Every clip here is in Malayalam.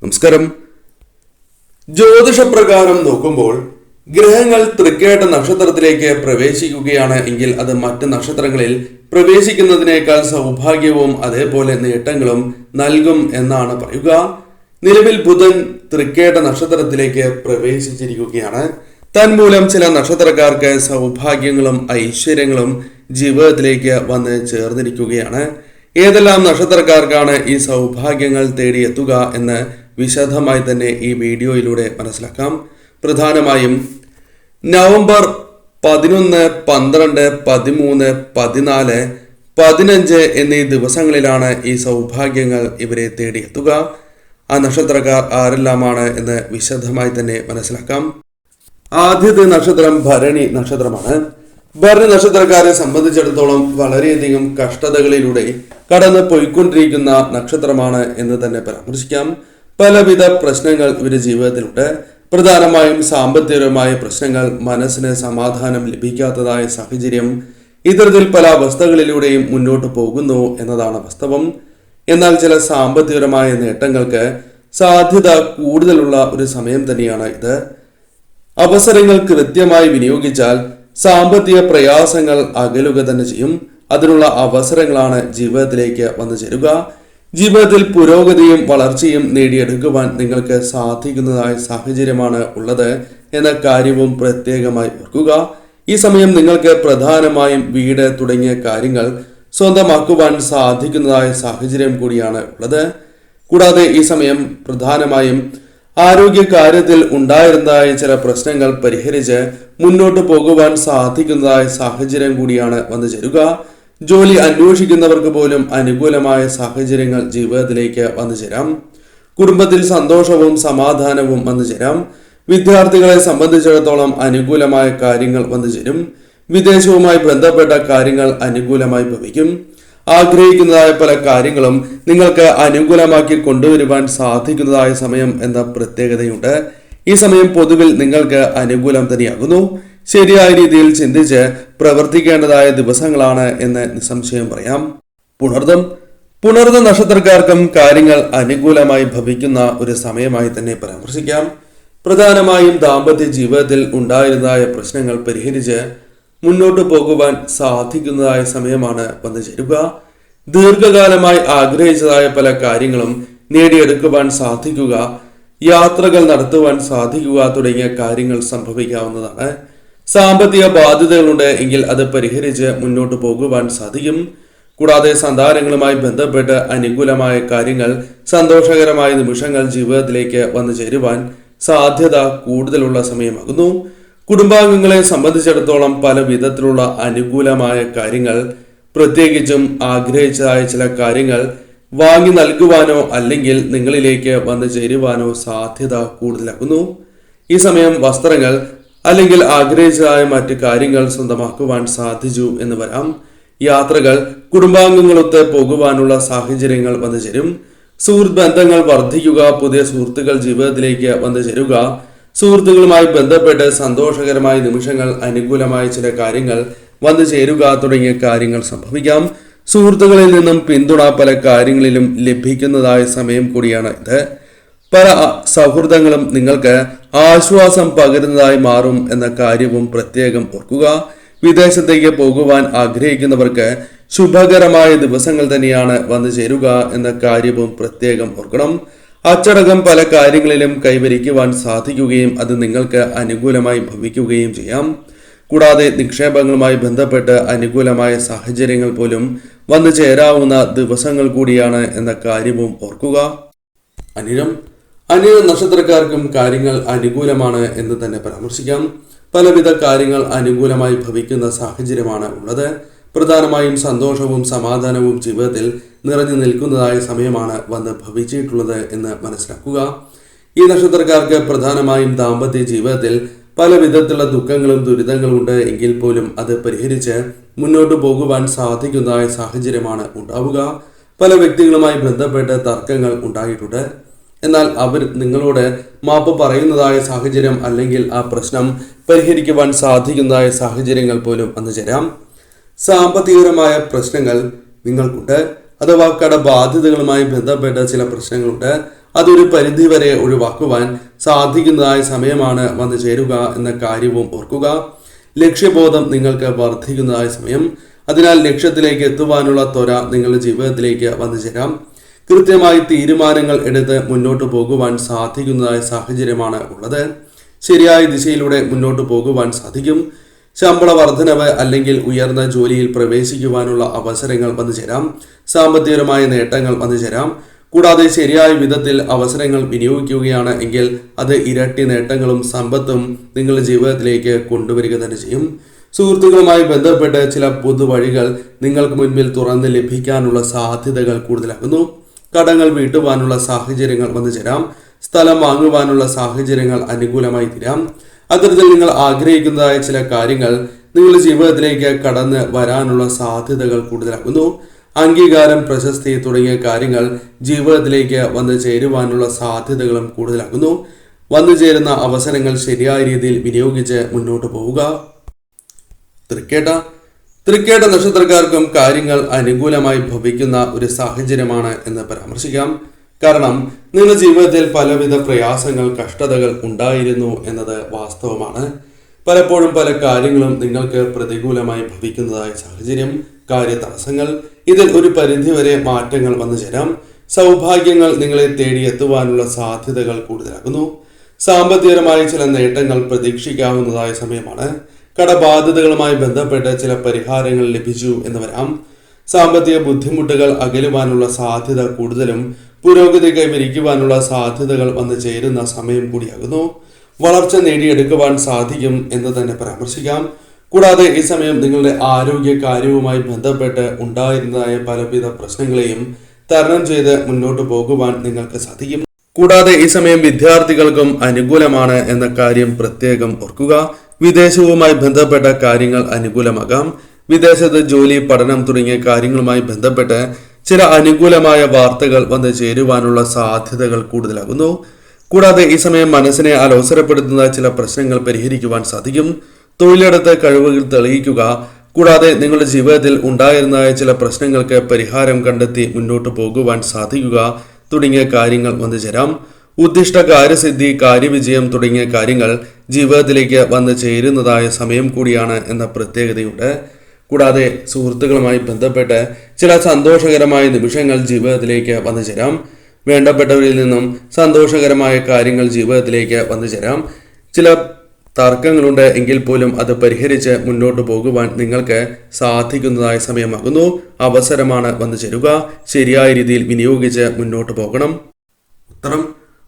നമസ്കാരം. ജ്യോതിഷപ്രകാരം നോക്കുമ്പോൾ ഗ്രഹങ്ങൾ തൃക്കേട്ട നക്ഷത്രത്തിലേക്ക് പ്രവേശിക്കുകയാണ് എങ്കിൽ അത് മറ്റ് നക്ഷത്രങ്ങളിൽ പ്രവേശിക്കുന്നതിനേക്കാൾ സൗഭാഗ്യവും അതേപോലെ നേട്ടങ്ങളും നൽകും എന്നാണ് പറയുക. നിലവിൽ ബുധൻ തൃക്കേട്ട നക്ഷത്രത്തിലേക്ക് പ്രവേശിച്ചിരിക്കുകയാണ്. തന്മൂലം ചില നക്ഷത്രക്കാർക്ക് സൗഭാഗ്യങ്ങളും ഐശ്വര്യങ്ങളും ജീവിതത്തിലേക്ക് വന്ന് ചേർന്നിരിക്കുകയാണ്. ഏതെല്ലാം നക്ഷത്രക്കാർക്കാണ് ഈ സൗഭാഗ്യങ്ങൾ തേടിയെത്തുക എന്ന് വിശദമായി തന്നെ ഈ വീഡിയോയിലൂടെ മനസ്സിലാക്കാം. പ്രധാനമായും നവംബർ 11, 12, 13, 14, 15 എന്നീ ദിവസങ്ങളിലാണ് ഈ സൗഭാഗ്യങ്ങൾ ഇവരെ തേടിയെത്തുക. ആ നക്ഷത്രക്കാർ ആരെല്ലാമാണ് എന്ന് വിശദമായി തന്നെ മനസ്സിലാക്കാം. ആദ്യത്തെ നക്ഷത്രം ഭരണി നക്ഷത്രമാണ്. ഭരണി നക്ഷത്രക്കാരെ സംബന്ധിച്ചിടത്തോളം വളരെയധികം കഷ്ടതകളിലൂടെ കടന്നു പോയിക്കൊണ്ടിരിക്കുന്ന നക്ഷത്രമാണ് എന്ന് തന്നെ പരാമർശിക്കാം. പലവിധ പ്രശ്നങ്ങൾ ഇവരുടെ ജീവിതത്തിലുണ്ട്. പ്രധാനമായും സാമ്പത്തികപരമായ പ്രശ്നങ്ങൾ, മനസ്സിന് സമാധാനം ലഭിക്കാത്തതായ സാഹചര്യം, ഇത്തരത്തിൽ പല അവസ്ഥകളിലൂടെയും മുന്നോട്ട് പോകുന്നു എന്നതാണ് വാസ്തവം. എന്നാൽ ചില സാമ്പത്തികപരമായ നേട്ടങ്ങൾക്ക് സാധ്യത കൂടുതലുള്ള ഒരു സമയം തന്നെയാണ് ഇത്. അവസരങ്ങൾ കൃത്യമായി വിനിയോഗിച്ചാൽ സാമ്പത്തിക പ്രയാസങ്ങൾ അകലുക തന്നെ ചെയ്യും. അതിനുള്ള അവസരങ്ങളാണ് ജീവിതത്തിലേക്ക് വന്നു ചേരുക. ജീവിതത്തിൽ പുരോഗതിയും വളർച്ചയും നേടിയെടുക്കുവാൻ നിങ്ങൾക്ക് സാധിക്കുന്നതായ സാഹചര്യമാണ് ഉള്ളത് എന്ന കാര്യവും പ്രത്യേകമായി ഓർക്കുക. ഈ സമയം നിങ്ങൾക്ക് പ്രധാനമായും വീട് തുടങ്ങിയ കാര്യങ്ങൾ സ്വന്തമാക്കുവാൻ സാധിക്കുന്നതായ സാഹചര്യം കൂടിയാണ് ഉള്ളത്. കൂടാതെ ഈ സമയം പ്രധാനമായും ആരോഗ്യ കാര്യത്തിൽ ഉണ്ടായിരുന്നതായ ചില പ്രശ്നങ്ങൾ പരിഹരിച്ച് മുന്നോട്ട് പോകുവാൻ സാധിക്കുന്നതായ സാഹചര്യം കൂടിയാണ് വന്നു ചേരുക. ജോലി അന്വേഷിക്കുന്നവർക്ക് പോലും അനുകൂലമായ സാഹചര്യങ്ങൾ ജീവിതത്തിലേക്ക് വന്നു ചേരാം. കുടുംബത്തിൽ സന്തോഷവും സമാധാനവും വന്നു ചേരാം. വിദ്യാർത്ഥികളെ സംബന്ധിച്ചിടത്തോളം അനുകൂലമായ കാര്യങ്ങൾ വന്നു ചേരും. വിദേശവുമായി ബന്ധപ്പെട്ട കാര്യങ്ങൾ അനുകൂലമായി ഭവിക്കും. ആഗ്രഹിക്കുന്നതായ പല കാര്യങ്ങളും നിങ്ങൾക്ക് അനുകൂലമാക്കി കൊണ്ടുവരുവാൻ സാധിക്കുന്നതായ സമയം എന്ന പ്രത്യേകതയുണ്ട്. ഈ സമയം പൊതുവിൽ നിങ്ങൾക്ക് അനുകൂലം തന്നെയാകുന്നു. ശരിയായ രീതിയിൽ ചിന്തിച്ച് പ്രവർത്തിക്കേണ്ടതായ ദിവസങ്ങളാണ് എന്ന് നിസ്സംശയം പറയാം. പുണർദം നക്ഷത്രക്കാർക്കും കാര്യങ്ങൾ അനുകൂലമായി ഭവിക്കുന്ന ഒരു സമയമായി തന്നെ പരാമർശിക്കാം. പ്രധാനമായും ദാമ്പത്യ ജീവിതത്തിൽ ഉണ്ടായിരുന്നതായ പ്രശ്നങ്ങൾ പരിഹരിച്ച് മുന്നോട്ട് പോകുവാൻ സാധിക്കുന്നതായ സമയമാണ് വന്നു ചേരുക. ദീർഘകാലമായി ആഗ്രഹിച്ചതായ പല കാര്യങ്ങളും നേടിയെടുക്കുവാൻ സാധിക്കുക, യാത്രകൾ നടത്തുവാൻ സാധിക്കുക തുടങ്ങിയ കാര്യങ്ങൾ സംഭവിക്കാവുന്നതാണ്. സാമ്പത്തിക ബാധ്യതകളുണ്ട് എങ്കിൽ അത് പരിഹരിച്ച് മുന്നോട്ട് പോകുവാൻ സാധിക്കും. കൂടാതെ സന്താനങ്ങളുമായി ബന്ധപ്പെട്ട് അനുകൂലമായ കാര്യങ്ങൾ, സന്തോഷകരമായ നിമിഷങ്ങൾ ജീവിതത്തിലേക്ക് വന്നു ചേരുവാൻ സാധ്യത കൂടുതലുള്ള സമയമാകുന്നു. കുടുംബാംഗങ്ങളെ സംബന്ധിച്ചിടത്തോളം പല വിധത്തിലുള്ള അനുകൂലമായ കാര്യങ്ങൾ, പ്രത്യേകിച്ചും ആഗ്രഹിച്ചതായ ചില കാര്യങ്ങൾ വാങ്ങി നൽകുവാനോ അല്ലെങ്കിൽ നിങ്ങളിലേക്ക് വന്നു ചേരുവാനോ സാധ്യത കൂടുതലാകുന്നു. ഈ സമയം വസ്ത്രങ്ങൾ അല്ലെങ്കിൽ ആഗ്രഹിച്ചതായ മറ്റു കാര്യങ്ങൾ സ്വന്തമാക്കുവാൻ സാധിച്ചു എന്ന് വരാം. യാത്രകൾ, കുടുംബാംഗങ്ങളൊത്ത് പോകുവാനുള്ള സാഹചര്യങ്ങൾ വന്നു ചേരും. സുഹൃത്ത് ബന്ധങ്ങൾ വർദ്ധിക്കുക, പുതിയ സുഹൃത്തുക്കൾ ജീവിതത്തിലേക്ക് വന്നു ചേരുക, സുഹൃത്തുക്കളുമായി ബന്ധപ്പെട്ട് സന്തോഷകരമായ നിമിഷങ്ങൾ, അനുകൂലമായ ചില കാര്യങ്ങൾ വന്നു ചേരുക തുടങ്ങിയ കാര്യങ്ങൾ സംഭവിക്കാം. സുഹൃത്തുക്കളിൽ നിന്നും പിന്തുണ പല കാര്യങ്ങളിലും ലഭിക്കുന്നതായ സമയം കൂടിയാണ് ഇത്. പല സൗഹൃദങ്ങളും നിങ്ങൾക്ക് ആശ്വാസം പകരുന്നതായി മാറും എന്ന കാര്യവും പ്രത്യേകം ഓർക്കുക. വിദേശത്തേക്ക് പോകുവാൻ ആഗ്രഹിക്കുന്നവർക്ക് ശുഭകരമായ ദിവസങ്ങൾ തന്നെയാണ് വന്നു ചേരുക എന്ന കാര്യവും പ്രത്യേകം ഓർക്കണം. അച്ചടക്കം പല കാര്യങ്ങളിലും കൈവരിക്കുവാൻ സാധിക്കുകയും അത് നിങ്ങൾക്ക് അനുകൂലമായി ഭവിക്കുകയും ചെയ്യാം. കൂടാതെ നിക്ഷേപങ്ങളുമായി ബന്ധപ്പെട്ട് അനുകൂലമായ സാഹചര്യങ്ങൾ പോലും വന്നു ചേരാവുന്ന ദിവസങ്ങൾ കൂടിയാണ് എന്ന കാര്യവും ഓർക്കുക. അനിഴം നക്ഷത്രക്കാർക്കും കാര്യങ്ങൾ അനുകൂലമാണ് എന്ന് തന്നെ പരാമർശിക്കാം. പലവിധ കാര്യങ്ങൾ അനുകൂലമായി ഭവിക്കുന്ന സാഹചര്യമാണ് ഉള്ളത്. പ്രധാനമായും സന്തോഷവും സമാധാനവും ജീവിതത്തിൽ നിറഞ്ഞു നിൽക്കുന്നതായ സമയമാണ് വന്ന് ഭവിച്ചിട്ടുള്ളത് എന്ന് മനസ്സിലാക്കുക. ഈ നക്ഷത്രക്കാർക്ക് പ്രധാനമായും ദാമ്പത്യ ജീവിതത്തിൽ പല വിധത്തിലുള്ള ദുഃഖങ്ങളും ദുരിതങ്ങളും ഉണ്ട് എങ്കിൽ പോലും അത് പരിഹരിച്ച് മുന്നോട്ട് പോകുവാൻ സാധിക്കുന്നതായ സാഹചര്യമാണ് ഉണ്ടാവുക. പല വ്യക്തികളുമായി ബന്ധപ്പെട്ട് തർക്കങ്ങൾ ഉണ്ടായിട്ടുണ്ട്. എന്നാൽ അവർ നിങ്ങളോട് മാപ്പ് പറയുന്നതായ സാഹചര്യം അല്ലെങ്കിൽ ആ പ്രശ്നം പരിഹരിക്കുവാൻ സാധിക്കുന്നതായ സാഹചര്യങ്ങൾ പോലും വന്നു ചേരാം. സാമ്പത്തികപരമായ പ്രശ്നങ്ങൾ നിങ്ങൾക്കുണ്ട്. അഥവാ കടബാധ്യതകളുമായി ബന്ധപ്പെട്ട ചില പ്രശ്നങ്ങളുണ്ട്. അതൊരു പരിധിവരെ ഒഴിവാക്കുവാൻ സാധിക്കുന്നതായ സമയമാണ് വന്നു ചേരുക എന്ന കാര്യവും ഓർക്കുക. ലക്ഷ്യബോധം നിങ്ങൾക്ക് വർദ്ധിക്കുന്നതായ സമയം. അതിനാൽ ലക്ഷ്യത്തിലേക്ക് എത്തുവാനുള്ള ത്വര നിങ്ങളുടെ ജീവിതത്തിലേക്ക് വന്നു ചേരാം. കൃത്യമായി തീരുമാനങ്ങൾ എടുത്ത് മുന്നോട്ട് പോകുവാൻ സാധിക്കുന്നതായ സാഹചര്യമാണ് ഉള്ളത്. ശരിയായ ദിശയിലൂടെ മുന്നോട്ട് പോകുവാൻ സാധിക്കും. ശമ്പള വർധനവ് അല്ലെങ്കിൽ ഉയർന്ന ജോലിയിൽ പ്രവേശിക്കുവാനുള്ള അവസരങ്ങൾ വന്നു ചേരാം. സാമ്പത്തികപരമായ നേട്ടങ്ങൾ വന്നു ചേരാം. കൂടാതെ ശരിയായ വിധത്തിൽ അവസരങ്ങൾ വിനിയോഗിക്കുകയാണ് എങ്കിൽ അത് ഇരട്ടി നേട്ടങ്ങളും സമ്പത്തും നിങ്ങളുടെ ജീവിതത്തിലേക്ക് കൊണ്ടുവരിക തന്നെ ചെയ്യും. സുഹൃത്തുക്കളുമായി ബന്ധപ്പെട്ട് ചില പൊതുവഴികൾ നിങ്ങൾക്ക് മുൻപിൽ തുറന്ന് ലഭിക്കാനുള്ള സാധ്യതകൾ കൂടുതലാകുന്നു. കടങ്ങൾ വീട്ടുവാനുള്ള സാഹചര്യങ്ങൾ വന്നു ചേരാം. സ്ഥലം വാങ്ങുവാനുള്ള സാഹചര്യങ്ങൾ അനുകൂലമായി തീരാം. അത്തരത്തിൽ നിങ്ങൾ ആഗ്രഹിക്കുന്നതായ ചില കാര്യങ്ങൾ നിങ്ങളുടെ ജീവിതത്തിലേക്ക് കടന്ന് വരാനുള്ള സാധ്യതകൾ കൂടുതലാകുന്നു. അംഗീകാരം, പ്രശസ്തി തുടങ്ങിയ കാര്യങ്ങൾ ജീവിതത്തിലേക്ക് വന്നു ചേരുവാനുള്ള സാധ്യതകളും കൂടുതലാകുന്നു. വന്നു ചേരുന്ന അവസരങ്ങൾ ശരിയായ രീതിയിൽ വിനിയോഗിച്ച് മുന്നോട്ട് പോവുക. തൃക്കേട്ട നക്ഷത്രക്കാർക്കും കാര്യങ്ങൾ അനുകൂലമായി ഭവിക്കുന്ന ഒരു സാഹചര്യമാണ് എന്ന് പരാമർശിക്കാം. കാരണം നിങ്ങളുടെ ജീവിതത്തിൽ പലവിധ പ്രയാസങ്ങൾ, കഷ്ടതകൾ ഉണ്ടായിരുന്നു എന്നത് വാസ്തവമാണ്. പലപ്പോഴും പല കാര്യങ്ങളും നിങ്ങൾക്ക് പ്രതികൂലമായി ഭവിക്കുന്നതായ സാഹചര്യം, കാര്യ തടസ്സങ്ങൾ, ഇതിൽ ഒരു പരിധിവരെ മാറ്റങ്ങൾ വന്നു ചേരാം. സൗഭാഗ്യങ്ങൾ നിങ്ങളെ തേടി എത്തുവാനുള്ള സാധ്യതകൾ കൂടുതലാകുന്നു. സാമ്പത്തികപരമായ ചില നേട്ടങ്ങൾ പ്രതീക്ഷിക്കാവുന്നതായ സമയമാണ്. കടബാധ്യതകളുമായി ബന്ധപ്പെട്ട് ചില പരിഹാരങ്ങൾ ലഭിച്ചു എന്ന് വരാം. സാമ്പത്തിക ബുദ്ധിമുട്ടുകൾ അകലുവാനുള്ള സാധ്യത കൂടുതലും പുരോഗതി കൈവരിക്കുവാനുള്ള സാധ്യതകൾ വന്നു ചേരുന്ന സമയം കൂടിയാകുന്നു. വളർച്ച നേടിയെടുക്കുവാൻ സാധിക്കും എന്ന് തന്നെ പരാമർശിക്കാം. കൂടാതെ ഈ സമയം നിങ്ങളുടെ ആരോഗ്യ കാര്യവുമായി ബന്ധപ്പെട്ട് ഉണ്ടായിരുന്നതായ പലവിധ പ്രശ്നങ്ങളെയും തരണം ചെയ്ത് മുന്നോട്ട് പോകുവാൻ നിങ്ങൾക്ക് സാധിക്കും. കൂടാതെ ഈ സമയം വിദ്യാർത്ഥികൾക്കും അനുകൂലമാണ് എന്ന കാര്യം പ്രത്യേകം ഓർക്കുക. വിദേശവുമായി ബന്ധപ്പെട്ട കാര്യങ്ങൾ അനുകൂലമാകാം. വിദേശത്ത് ജോലി, പഠനം തുടങ്ങിയ കാര്യങ്ങളുമായി ബന്ധപ്പെട്ട് ചില അനുകൂലമായ വാർത്തകൾ വന്ന് ചേരുവാനുള്ള സാധ്യതകൾ കൂടുതലാകുന്നു. കൂടാതെ ഈ സമയം മനസ്സിനെ അലോസരപ്പെടുത്തുന്ന ചില പ്രശ്നങ്ങൾ പരിഹരിക്കുവാൻ സാധിക്കും. തൊഴിലിടത്ത് കഴിവുകൾ തെളിയിക്കുക. കൂടാതെ നിങ്ങളുടെ ജീവിതത്തിൽ ഉണ്ടായിരുന്ന ചില പ്രശ്നങ്ങൾക്ക് പരിഹാരം കണ്ടെത്തി മുന്നോട്ട് പോകുവാൻ സാധിക്കുക തുടങ്ങിയ കാര്യങ്ങൾ വന്നു ചേരാം. ഉദ്ദിഷ്ട കാര്യസിദ്ധി, കാര്യവിജയം തുടങ്ങിയ കാര്യങ്ങൾ ജീവിതത്തിലേക്ക് വന്നു ചേരുന്നതായ സമയം കൂടിയാണ് എന്ന പ്രത്യേകതയുണ്ട്. കൂടാതെ സുഹൃത്തുക്കളുമായി ബന്ധപ്പെട്ട് ചില സന്തോഷകരമായ നിമിഷങ്ങൾ ജീവിതത്തിലേക്ക് വന്നു ചേരാം. വേണ്ടപ്പെട്ടവരിൽ നിന്നും സന്തോഷകരമായ കാര്യങ്ങൾ ജീവിതത്തിലേക്ക് വന്നു ചേരാം. ചില തർക്കങ്ങളുണ്ട് എങ്കിൽ പോലും അത് പരിഹരിച്ച് മുന്നോട്ട് പോകുവാൻ നിങ്ങൾക്ക് സാധിക്കുന്നതായ സമയമാകുന്നു. അവസരമാണ് വന്നു ചേരുക. ശരിയായ രീതിയിൽ വിനിയോഗിച്ച് മുന്നോട്ട് പോകണം.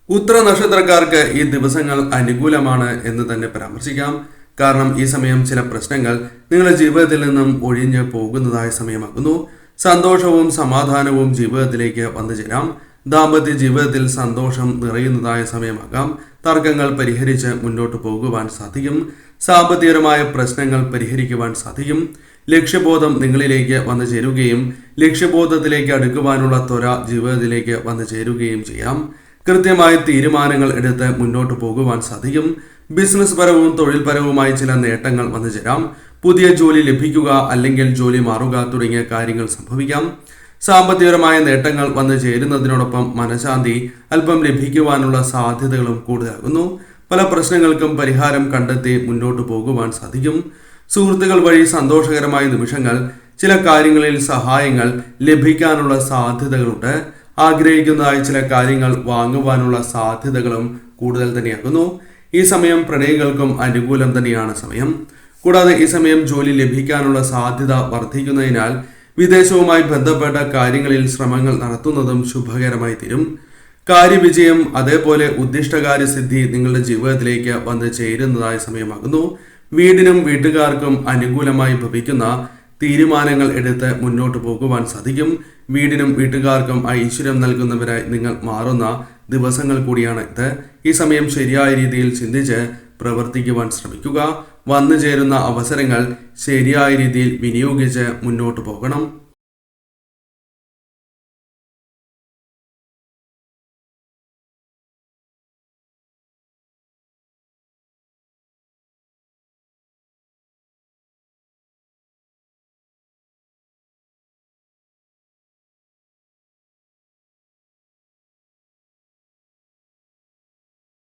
ഉത്തര നക്ഷത്രക്കാർക്ക് ഈ ദിവസങ്ങൾ അനുകൂലമാണ് എന്ന് തന്നെ പരാമർശിക്കാം. കാരണം ഈ സമയം ചില പ്രശ്നങ്ങൾ നിങ്ങളുടെ ജീവിതത്തിൽ നിന്നും ഒഴിഞ്ഞു പോകുന്നതായ സമയമാകുന്നു. സന്തോഷവും സമാധാനവും ജീവിതത്തിലേക്ക് വന്നു ചേരാം. ദാമ്പത്യ ജീവിതത്തിൽ സന്തോഷം നിറയുന്നതായ സമയമാകാം. തർക്കങ്ങൾ പരിഹരിച്ച് മുന്നോട്ട് പോകുവാൻ സാധിക്കും. സാമ്പത്തികപരമായ പ്രശ്നങ്ങൾ പരിഹരിക്കുവാൻ സാധിക്കും. ലക്ഷ്യബോധം നിങ്ങളിലേക്ക് വന്നു ചേരുകയും ലക്ഷ്യബോധത്തിലേക്ക് അടുക്കുവാനുള്ള ത്വര ജീവിതത്തിലേക്ക് വന്നു ചേരുകയും ചെയ്യാം. കൃത്യമായ തീരുമാനങ്ങൾ എടുത്ത് മുന്നോട്ട് പോകുവാൻ സാധിക്കും. ബിസിനസ് പരവും തൊഴിൽപരവുമായി ചില നേട്ടങ്ങൾ വന്നു ചേരാം. പുതിയ ജോലി ലഭിക്കുക അല്ലെങ്കിൽ ജോലി മാറുക തുടങ്ങിയ കാര്യങ്ങൾ സംഭവിക്കാം. സാമ്പത്തികപരമായ നേട്ടങ്ങൾ വന്നു ചേരുന്നതിനോടൊപ്പം മനഃശാന്തി അല്പം ലഭിക്കുവാനുള്ള സാധ്യതകളും കൂടുതലാകുന്നു. പല പ്രശ്നങ്ങൾക്കും പരിഹാരം കണ്ടെത്തി മുന്നോട്ട് പോകുവാൻ സാധിക്കും. സുഹൃത്തുക്കൾ വഴി സന്തോഷകരമായ നിമിഷങ്ങൾ, ചില കാര്യങ്ങളിൽ സഹായങ്ങൾ ലഭിക്കാനുള്ള സാധ്യതകളുണ്ട്. ആഗ്രഹിക്കുന്നതായ ചില കാര്യങ്ങൾ വാങ്ങുവാനുള്ള സാധ്യതകളും കൂടുതൽ തന്നെയാകുന്നു. ഈ സമയം പ്രണയികൾക്കും അനുകൂലം തന്നെയാണ് സമയം. കൂടാതെ ഈ സമയം ജോലി ലഭിക്കാനുള്ള സാധ്യത വർദ്ധിക്കുന്നതിനാൽ വിദേശവുമായി ബന്ധപ്പെട്ട കാര്യങ്ങളിൽ ശ്രമങ്ങൾ നടത്തുന്നതും ശുഭകരമായി തീരും. കാര്യവിജയം അതേപോലെ ഉദ്ദിഷ്ടകാര്യസിദ്ധി നിങ്ങളുടെ ജീവിതത്തിലേക്ക് വന്ന് ചേരുന്നതായ സമയമാകുന്നു. വീടിനും വീട്ടുകാർക്കും അനുകൂലമായി ഭവിക്കുന്ന തീരുമാനങ്ങൾ എടുത്ത് മുന്നോട്ട് പോകുവാൻ സാധിക്കും. വീടിനും വീട്ടുകാർക്കും ഐശ്വര്യം നൽകുന്നവരായി നിങ്ങൾ മാറുന്ന ദിവസങ്ങൾ കൂടിയാണ് ഇത്. ഈ സമയം ശരിയായ രീതിയിൽ ചിന്തിച്ച് പ്രവർത്തിക്കുവാൻ ശ്രമിക്കുക. വന്നു ചേരുന്ന അവസരങ്ങൾ ശരിയായ രീതിയിൽ വിനിയോഗിച്ച് മുന്നോട്ട് പോകണം.